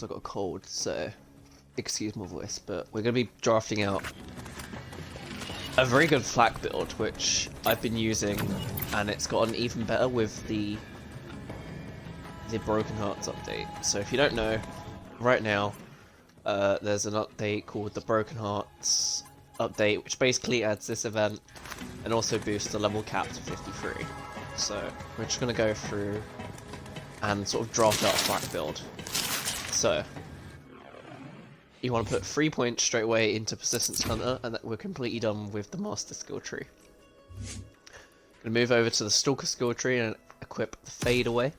I got a cold, so excuse my voice, but we're going to be drafting out a very good flak build, which I've been using, and it's gotten even better with the Broken Hearts update. So if you don't know, right now there's an update called the Broken Hearts update, which basically adds this event and also boosts the level cap to 53. So we're just going to go through and sort of draft out a flak build. So you want to put 3 points straight away into Persistence Hunter, and that we're completely done with the Master skill tree. Gonna move over to the Stalker skill tree and equip the Fade Away.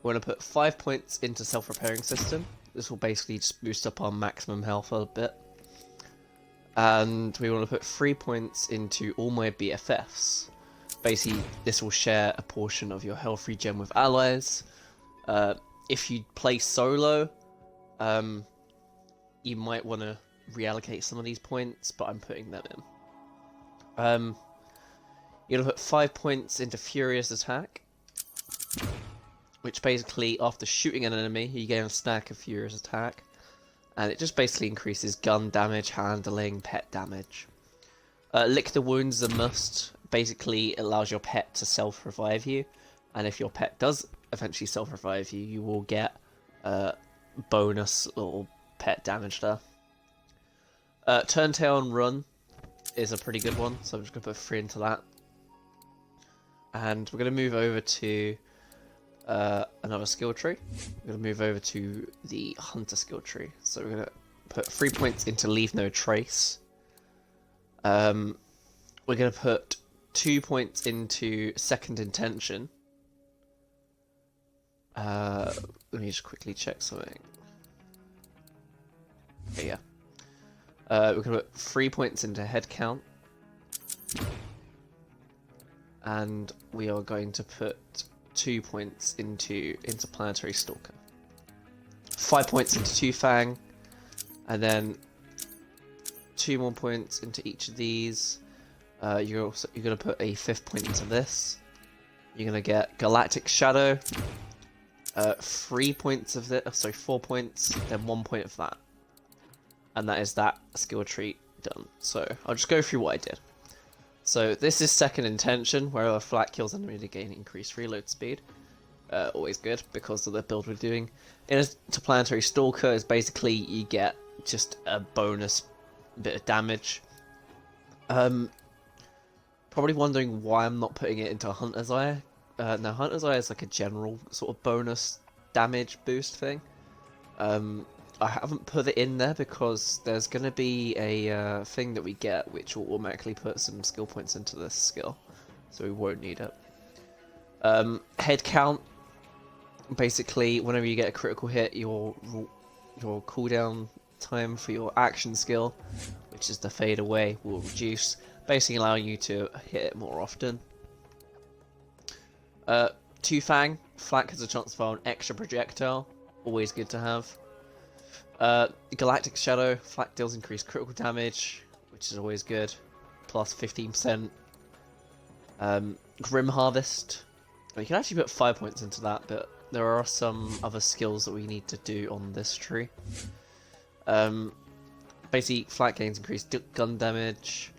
We're gonna put 5 points into Self-Repairing System. This will basically just boost up our maximum health a bit. And we want to put 3 points into all my BFFs. Basically, this will share a portion of your health regen with allies. If you play solo, you might want to reallocate some of these points, but I'm putting them in. You're going to put 5 points into Furious Attack, which basically, after shooting an enemy, you gain a stack of Furious Attack, and it just basically increases gun damage, handling, pet damage. Lick the Wounds is a must. Basically, it allows your pet to self-revive you, and if your pet does eventually self-revive you, you will get bonus little pet damage there. Turn Tail and Run is a pretty good one, so I'm just going to put 3 into that. And we're going to move over to another skill tree. We're going to move over to the Hunter skill tree. So we're going to put 3 points into Leave No Trace. We're going to put 2 points into Second Intention. Let me just quickly check something. Okay, yeah. We're going to put 3 points into Head Count. And we are going to put 2 points into Interplanetary Stalker. 5 points into Two Fang. And then 2 more points into each of these. You're going to put a 5th point into this. You're going to get Galactic Shadow. 3 points of this, sorry, 4 points, then 1 point of that. And that is that skill tree done. So I'll just go through what I did. So this is Second Intention, where a flak kills enemy to gain increased reload speed. Always good because of the build we're doing. Interplanetary Stalker is basically you get just a bonus bit of damage. Probably wondering why I'm not putting it into a Hunter's Eye. Now, Hunter's Eye is like a general sort of bonus damage boost thing. I haven't put it in there because there's going to be a thing that we get which will automatically put some skill points into this skill, so we won't need it. Head count. Basically, whenever you get a critical hit, your cooldown time for your action skill, which is the Fade Away, will reduce, basically allowing you to hit it more often. Two Fang, flak has a chance to fire an extra projectile, always good to have. Galactic Shadow, flak deals increased critical damage, which is always good, plus 15%. Grim Harvest, you can actually put 5 points into that, but there are some other skills that we need to do on this tree. Basically, flak gains increased gun damage.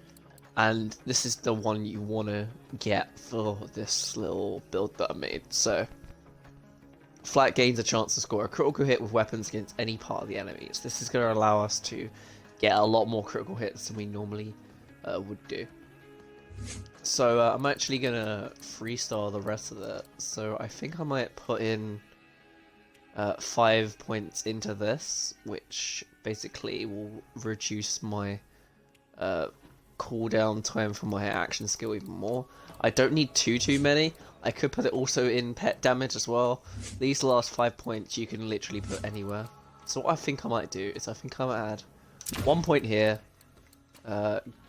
And this is the one you want to get for this little build that I made. So, flak gains a chance to score a critical hit with weapons against any part of the enemies. This is going to allow us to get a lot more critical hits than we normally would do. So, I'm actually going to freestyle the rest of it. So, I think I might put in 5 points into this, which basically will reduce my cooldown time for my action skill even more. I don't need too many. I could put it also in pet damage as well. These last 5 points you can literally put anywhere. So what I think I might do is I think I might add 1 point here,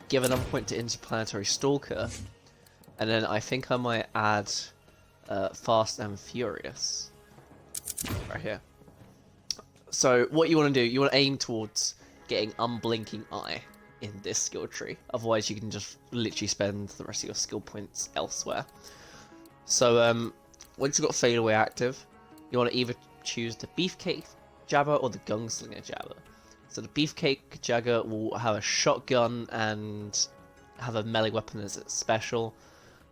give another point to Interplanetary Stalker, and then I think I might add Fast and Furious right here. So what you want to do, you want to aim towards getting Unblinking Eye in this skill tree, otherwise you can just literally spend the rest of your skill points elsewhere. So once you've got Fade Away active, you want to either choose the Beefcake Jabber or the Gunslinger Jabber. So the Beefcake Jagger will have a shotgun and have a melee weapon as its special.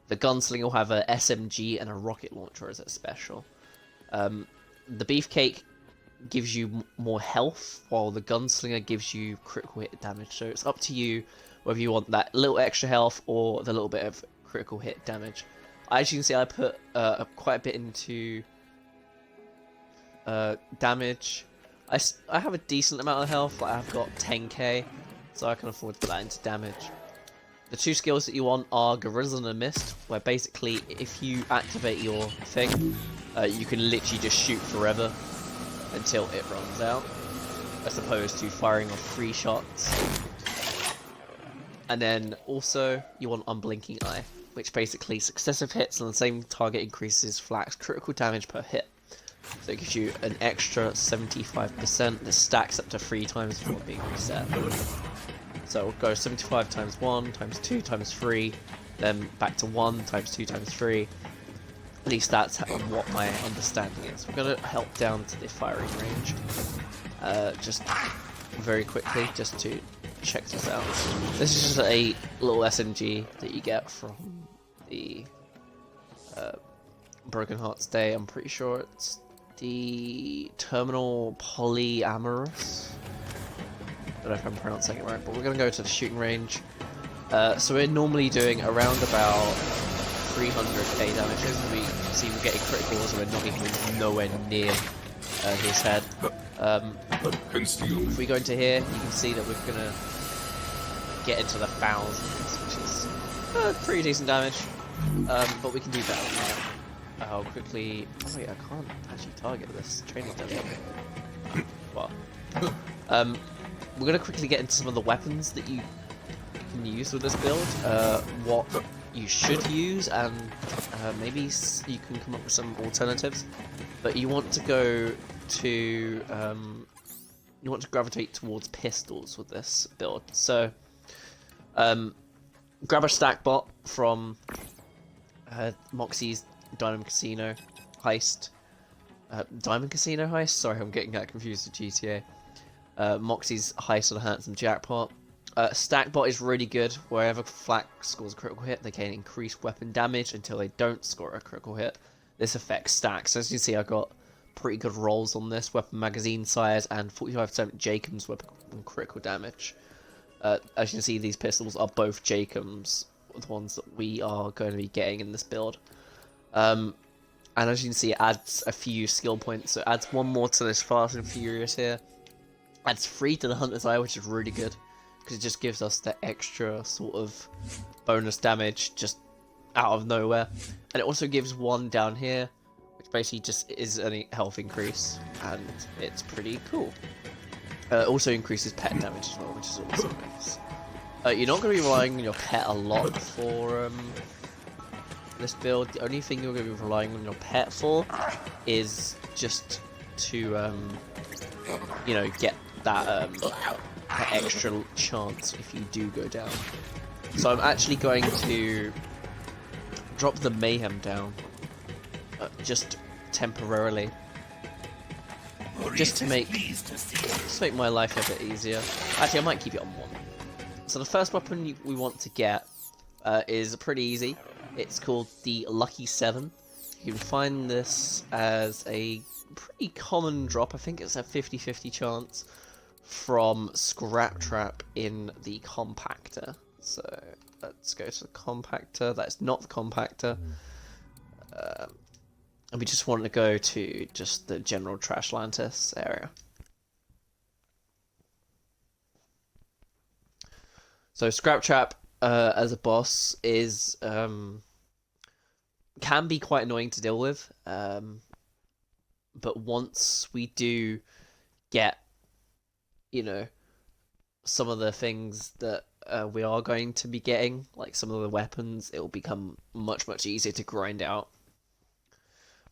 The Gunslinger will have a SMG and a rocket launcher as its special. The Beefcake gives you more health, while the Gunslinger gives you critical hit damage. So it's up to you whether you want that little extra health or the little bit of critical hit damage. As you can see, I put quite a bit into damage. I have a decent amount of health, like I've got 10k, so I can afford to put that into damage. The two skills that you want are Gorilla and Mist, where basically if you activate your thing, you can literally just shoot forever until it runs out, as opposed to firing off 3 shots. And then also you want Unblinking Eye, which basically successive hits on the same target increases Flak's critical damage per hit. So it gives you an extra 75% that stacks up to 3 times before being reset. So we'll go 75 times 1, times 2, times 3, then back to 1, times 2, times 3. At least that's what my understanding is. We're going to help down to the firing range. Just very quickly, just to check this out. This is just a little SMG that you get from the Broken Hearts Day. I'm pretty sure it's the Terminal Polyamorous. I don't know if I'm pronouncing it right, but we're going to go to the shooting range. So we're normally doing around about 300k damage. As we see, we're getting criticals, and we're not even nowhere near his head. If we go into here, you can see that we're going to get into the thousands, which is pretty decent damage. But we can do better than that. I'll quickly... Oh wait, I can't actually target this training demo. Well, we're going to quickly get into some of the weapons that you can use with this build. What you should use, and maybe you can come up with some alternatives. But you want to go to... you want to gravitate towards pistols with this build. So, grab a stack bot from Moxie's Diamond Casino Heist. Diamond Casino Heist? Sorry, I'm getting that confused with GTA. Moxie's Heist on a Handsome Jackpot. Stackbot is really good. Wherever Flak scores a critical hit, they can increase weapon damage until they don't score a critical hit. This affects stacks. As you can see, I got pretty good rolls on this. Weapon magazine size and 45% Jacob's weapon critical damage. As you can see, these pistols are both Jacob's, the ones that we are going to be getting in this build. And as you can see, it adds a few skill points. So it adds 1 more to this Fast and Furious here. Adds 3 to the Hunter's Eye, which is really good, because it just gives us the extra sort of bonus damage just out of nowhere. And it also gives 1 down here, which basically just is a health increase, and it's pretty cool. It also increases pet damage as well, which is also nice. You're not going to be relying on your pet a lot for this build. The only thing you're going to be relying on your pet for is just to, you know, get that extra chance if you do go down. So I'm actually going to drop the Mayhem down, just temporarily, just to make my life a bit easier. Actually, I might keep it on 1. So the first weapon we want to get is pretty easy. It's called the Lucky 7. You can find this as a pretty common drop. I think it's a 50-50 chance from Scrap Trap in the Compactor. So let's go to the Compactor. That's not the Compactor. And we just want to go to just the general Trashlantis area. So Scrap Trap as a boss is can be quite annoying to deal with, but once we do get, you know, some of the things that we are going to be getting, like some of the weapons, it will become much easier to grind out.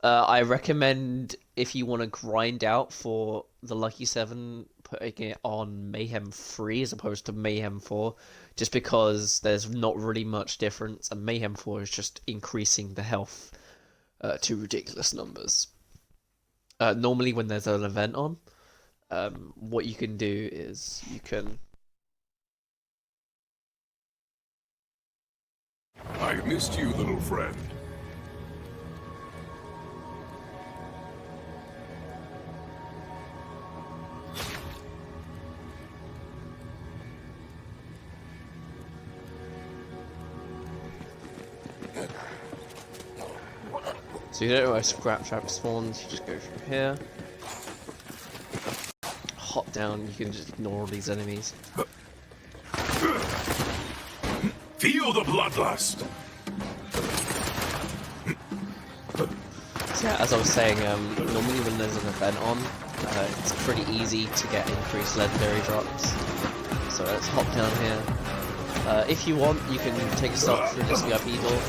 I recommend, if you want to grind out for the Lucky 7, putting it on Mayhem 3 as opposed to Mayhem 4, just because there's not really much difference, and Mayhem 4 is just increasing the health to ridiculous numbers. Normally when there's an event on, what you can do is you can... I missed you, little friend. So you don't know where scrap trap spawns, you just go through here. Hop down, you can just ignore all these enemies. Feel the bloodlust! So yeah, as I was saying, normally when there's an event on, it's pretty easy to get increased legendary drops. So let's hop down here. If you want, you can take a stop through this VIP door.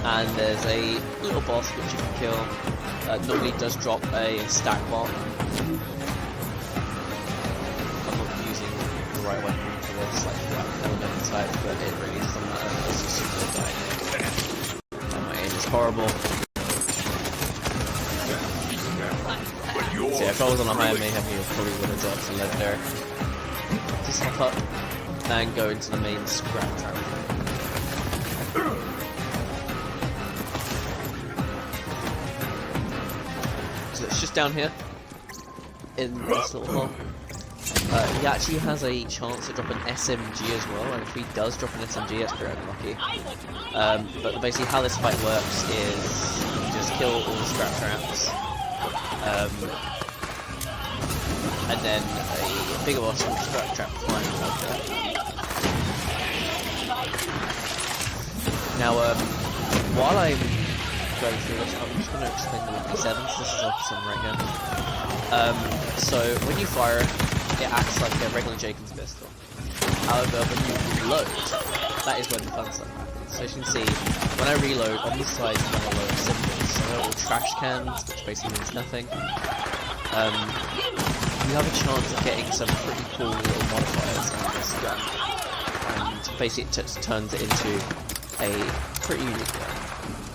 And there's a little boss which you can kill. Normally does drop a stack bomb. I'm not using the right weapon for this, like the element type, but it really doesn't matter. It's just super dying. And my aim is horrible. So yeah, if I was on a higher mayhem, you probably would have dropped some legendary. Just hop up and go into the main scrap trap. So it's just down here in this little hole. He actually has a chance to drop an SMG as well, and if he does drop an SMG, it's pretty unlucky. But basically how this fight works is you just kill all the scrap traps, and then a bigger boss will scrap trap flying out there. Now, while I'm going through this, I'm just going to explain the MP7s. This is Officer right here. So when you fire it, it acts like a regular Jenkins pistol. However, when you reload, that is when the fun stuff happens. So as you can see, when I reload, on the side you have a load of symbols. So there are all trash cans, which basically means nothing. You have a chance of getting some pretty cool little modifiers on this gun. And basically it just turns it into a pretty unique gun.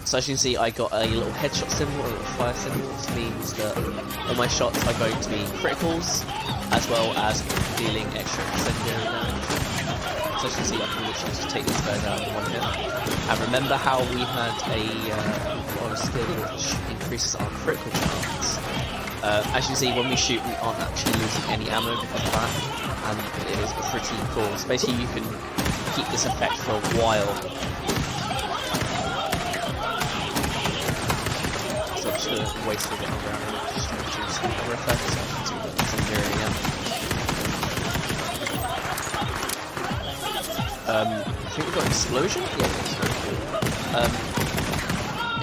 So as you can see, I got a little headshot symbol, a little fire symbol, which means that all my shots are going to be criticals, as well as dealing extra secondary damage. So as you can see, I can literally just take these guys out in one hit. And remember how we had a skill which increases our critical chance. As you can see, when we shoot, we aren't actually losing any ammo because of that, and it is pretty cool. So basically, you can keep this effect for a while. So I'm just going to waste a bit of ammo just to choose other effects. So I can see that it's in here again. I think we've got explosion? Yeah, explosion.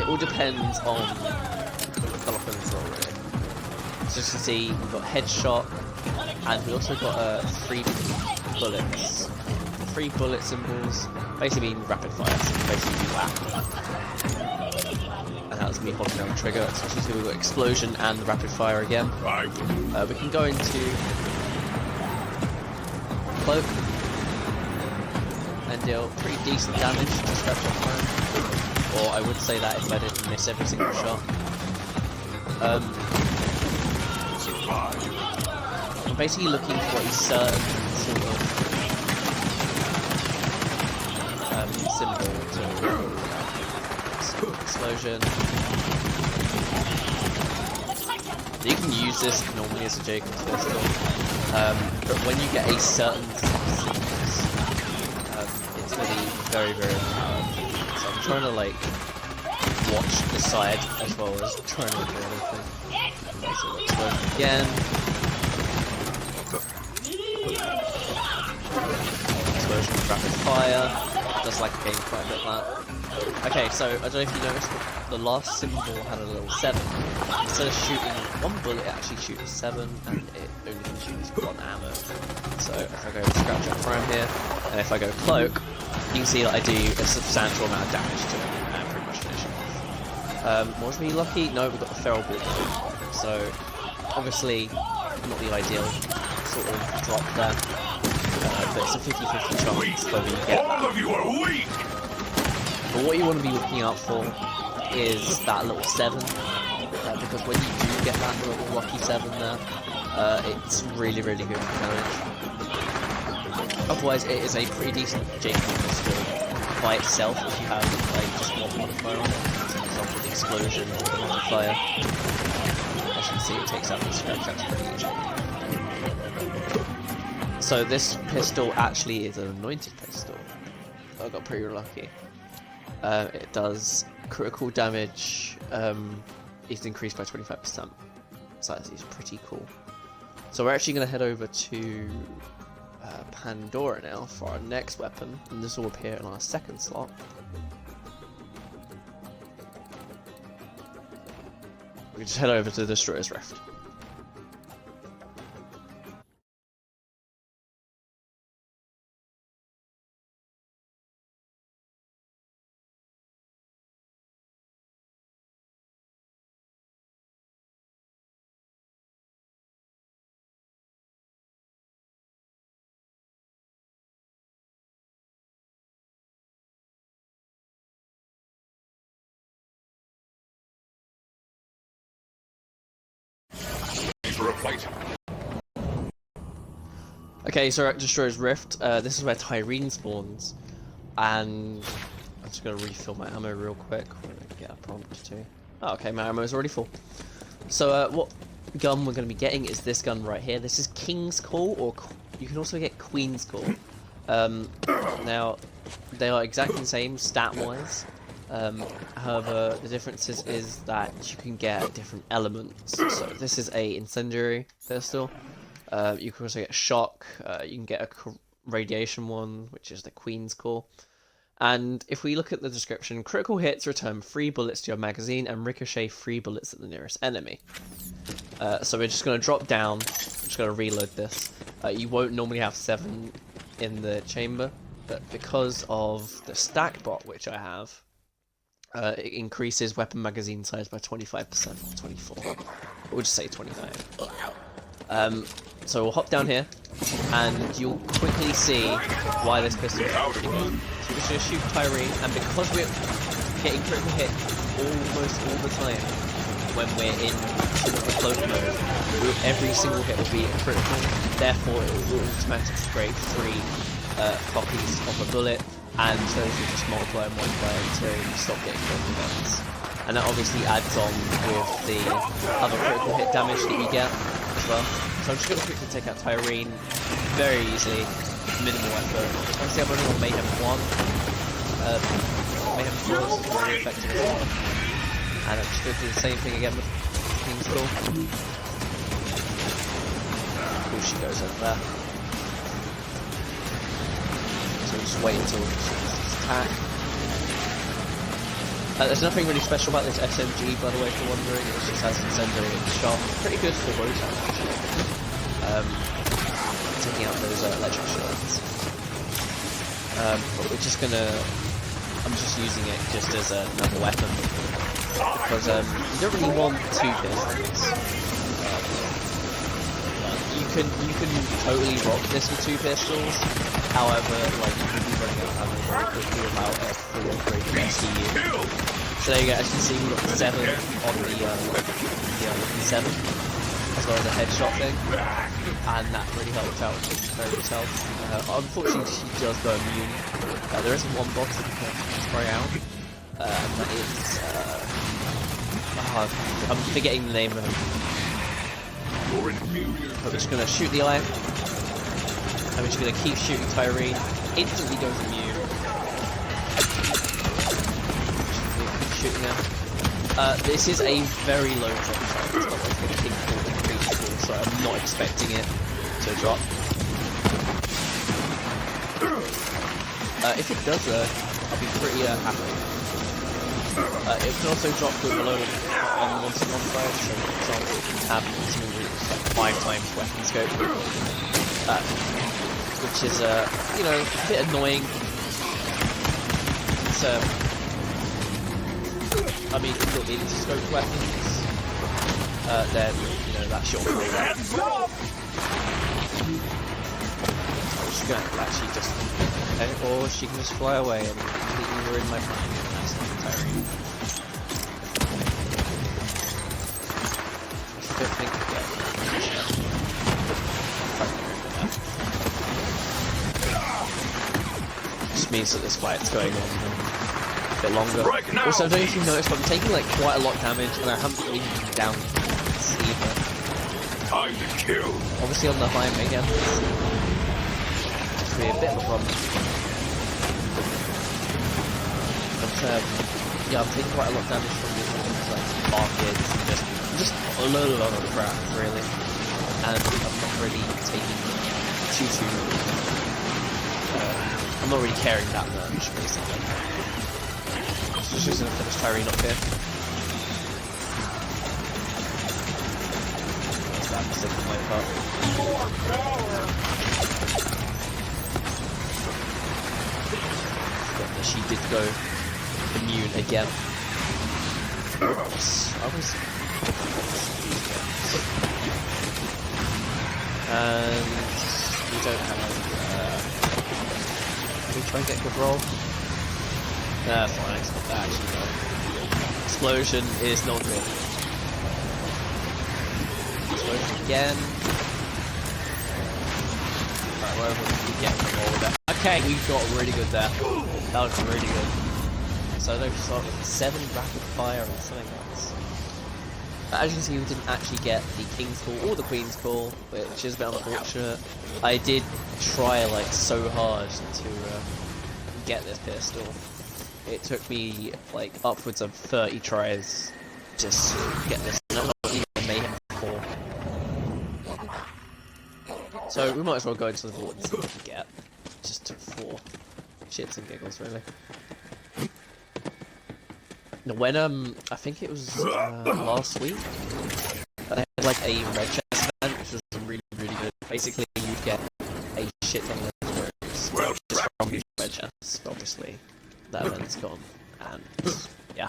It all depends on the colour for this roll, really. So as you can see, we've got headshot, and we also got 3 bullets. 3 bullet symbols basically mean rapid fire, so basically whap. And that was me holding down the trigger. So as you can see, we've got explosion and rapid fire again. We can go into cloak and deal pretty decent damage to scratch off fire. Or I would say that if I didn't miss every single shot. I'm basically looking for a certain sort of symbol to explosion. You can use this normally as a Jacob's pistol, but when you get a certain set of symbols, it's going to be very, very powerful. So I'm trying to like watch the side as well as trying to do anything. Okay, so let's work again. Explosion with rapid fire. Does like a game quite a bit of that. Okay, so I don't know if you noticed, but the last symbol had a little 7. Instead of shooting 1 bullet, it actually shoots 7, and it only consumes 1 ammo. So if I go scratch up prime here, and if I go cloak, you can see that I do a substantial amount of damage to it, and pretty much finish it off. Was we lucky? No, we got the feral ball. So obviously not the ideal sort of drop there. But it's a 50-50 chance whether you get that. All of you are weak. But what you want to be looking out for is that little 7, because when you do get that little lucky 7 there, it's really good for damage. Otherwise, it is a pretty decent JP pistol by itself if you have like just one modifier on it. For example, the explosion or the modifier. As you can see, it takes out the stretch that's pretty easy. So this pistol actually is an anointed pistol. I got pretty lucky. It does critical damage. It's increased by 25%. So that's pretty cool. So we're actually going to head over to Pandora now for our next weapon, and this will appear in our second slot. We just head over to the Destroyer's Rift. For a fight. Okay, so at Destroyer's Rift, this is where Tyrene spawns, and I'm just going to refill my ammo real quick. We're going to get a prompt too. Oh, okay, my ammo is already full. So what gun we're going to be getting is this gun right here. This is King's Call, or you can also get Queen's Call. Now, they are exactly the same stat-wise. However, the difference is that you can get different elements. So this is a incendiary pistol. You can also get shock. You can get a radiation one, which is the Queen's Call. And if we look at the description, critical hits return 3 bullets to your magazine and ricochet 3 bullets at the nearest enemy. So we're just going to drop down. I'm just going to reload this. You won't normally have 7 in the chamber, but because of the stack bot which I have, it increases weapon magazine size by 25%, 24. We'll just say 25. So we'll hop down here, and you'll quickly see why this pistol is pretty good. So we're just going to shoot Tyrene, and because we're getting critical hit almost all the time when we're in sort of the cloak mode, every single hit will be a critical, therefore it will automatically scrape 3 copies of a bullet, and those will just multiply until you stop getting critical hits. And that obviously adds on with the other critical hit damage that you get as well. So I'm just going to quickly take out Tyrene very easily, minimal effort. Obviously I'm running on Mayhem 1. Mayhem 4 is very effective as well. And I'm just going to do the same thing again with King's Call. Oh, she goes over there. So we'll just wait until it's attack. There's nothing really special about this SMG, by the way, if you're wondering. It just has incendiary and shot. Pretty good for Rotan, actually. Taking out those electric shards. But we're just gonna... I'm just using it just as another weapon. Because you don't really want 2 pistols. You can totally rock this with 2 pistols. However, like, you could be running out of ammo very quickly without a full upgrade SCU. So there you go, as you can see, we've got 7 on the 7, as well as a headshot thing, and that really helped out with very good health. Unfortunately, she does go immune. There is one box that you can spray out, and that is, I'm forgetting the name of it. We're just going to shoot the eye, and we're just going to keep shooting Tyrene. Instantly goes immune. Shooting her. This is a very low drop chance, but I think it will increase, so I'm not expecting it to drop. If it does, I'll be pretty happy. It can also drop below on one side, so for example, you can have something like 5 times weapon scope, which is you know, a bit annoying. It's I mean, if you're needing to scope weapons, then you know that's your fault. She's going to actually just, okay, or she can just fly away and completely ruin my plan. That's not Tyrene. don't think we get just means that this fight's going on a bit longer. Also, I don't know if you noticed, but I'm taking like quite a lot of damage, and I haven't really been down either. Time to kill. Obviously on the high mega, it's be a bit of a problem. But yeah, I'm taking quite a lot of damage from these things like markets and just a load of crap really, and I'm not really taking too I'm not really caring that much basically. Just gonna finish Tyrene up here. That's that mistake on my part. Forgot that she did go immune again. Oops, I was... And we don't have... Can we try and get a good roll? Fine, it's not that actually no. Explosion is not good. Explosion again. Right, wherever we can get the roll with that. Okay, we got really good there. That was really good. So I know we started with 7 rapid fire or something else. But as you can see, we didn't actually get the King's Call or the Queen's Call, which is a bit unfortunate. I did try like so hard to get this pistol. It took me like upwards of 30 tries just to get this. And I'm not even made him before. So we might as well go into the vault and see what we can get. Just for shits and giggles, really. When I think it was last week, they had like a red chest event, which was really good. Basically, you get a shit ton of legendaries just from the red chests. Obviously, that event's gone, and yeah.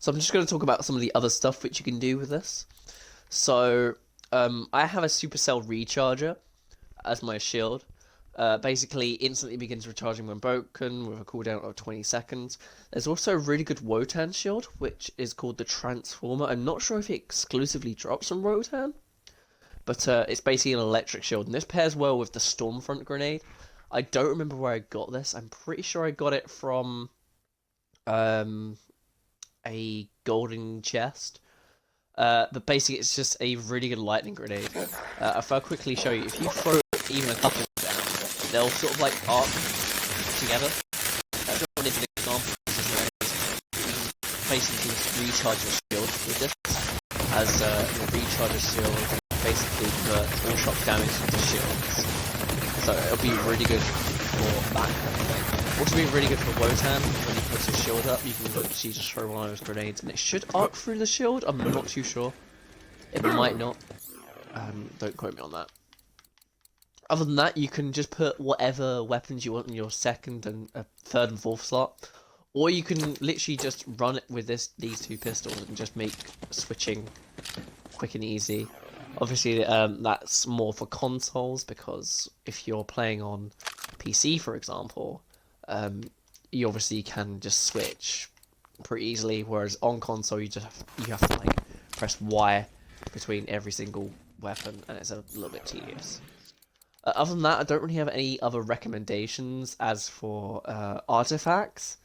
So I'm just going to talk about some of the other stuff which you can do with this. So I have a supercell recharger as my shield. Basically, instantly begins recharging when broken with a cooldown of 20 seconds. There's also a really good Wotan shield, which is called the Transformer. I'm not sure if it exclusively drops on Wotan, but it's basically an electric shield, and this pairs well with the Stormfront grenade. I don't remember where I got this. I'm pretty sure I got it from a golden chest. But basically it's just a really good lightning grenade. If I quickly show you, if you throw even a couple down, they'll sort of like arc together. That's an example. Basically recharge your shield with this. As your recharger shield basically converts all shock damage into shields. So it'll be really good for that kind of thing. Also be really good for Wotan. When he puts his shield up, you can literally just throw one of those grenades and it should arc through the shield. I'm not too sure. It might not. Don't quote me on that. Other than that, you can just put whatever weapons you want in your second and third and fourth slot. Or you can literally just run it with these two pistols and just make switching quick and easy. Obviously, that's more for consoles, because if you're playing on PC, for example, you obviously can just switch pretty easily, whereas on console you have to like press Y between every single weapon, and it's a little bit tedious. Other than that, I don't really have any other recommendations as for artifacts.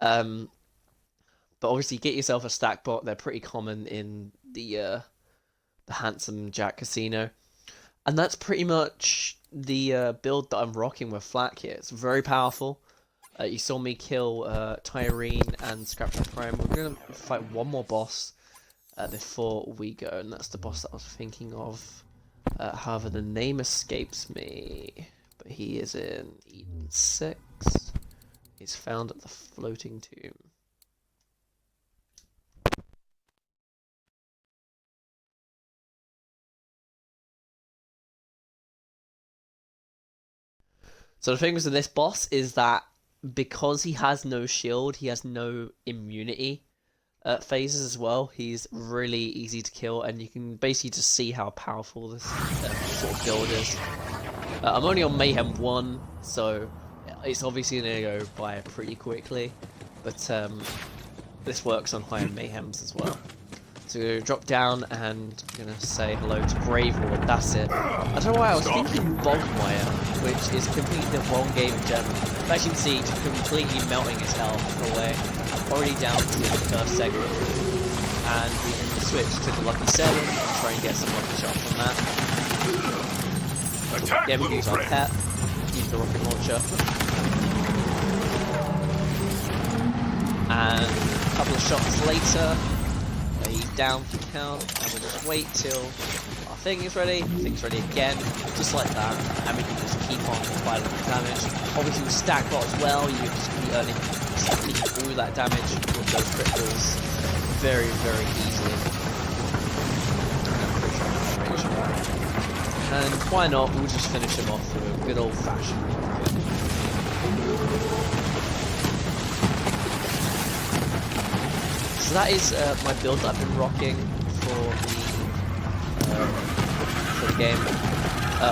But obviously, get yourself a stack bot. They're pretty common in the Handsome Jack Casino, and that's pretty much the build that I'm rocking with Flak here. It's very powerful. You saw me kill Tyrene and Scrap the Prime. We're gonna fight one more boss before we go, and that's the boss that I was thinking of. However, the name escapes me, but he is in Eden 6. He's found at the Floating Tomb. So the thing with this boss is that because he has no shield, he has no immunity. phases as well. He's really easy to kill, and you can basically just see how powerful this sort of build is. I'm only on Mayhem 1, so it's obviously going to go by pretty quickly, but this works on higher Mayhems as well. So drop down and I'm going to say hello to Brave Lord, that's it. I don't know why I was thinking Bogmire, which is completely the wrong game in general. But as you can see, just completely melting his health away. Already down to the first segment. And we can switch to the Lucky 7 and try and get some lucky shot from that. Yeah, we use our pet, use the rocket launcher. And a couple of shots later, he's down for count, and we'll just wait till our thing is ready, thing's ready again, just like that, and we can just keep on filing the damage. Obviously with stack bot as well, you just be earning all that damage with those criticals very, very easily. And why not, we'll just finish him off with a good old fashioned rocket. So that is my build that I've been rocking for the game.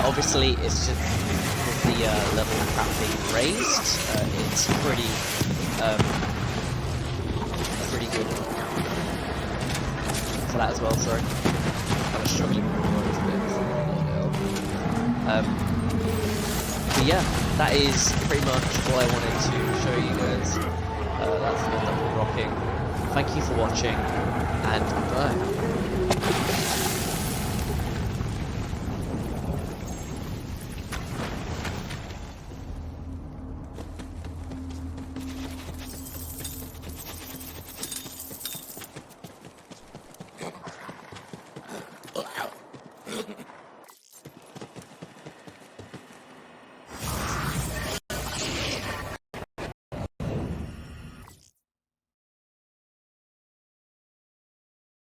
Obviously, it's just with the level cap being raised, it's pretty good for that as well. Sorry, kind of struggling with those bits. But yeah, that is pretty much all I wanted to show you guys. That's the build that I've been rocking. Thank you for watching, and goodbye.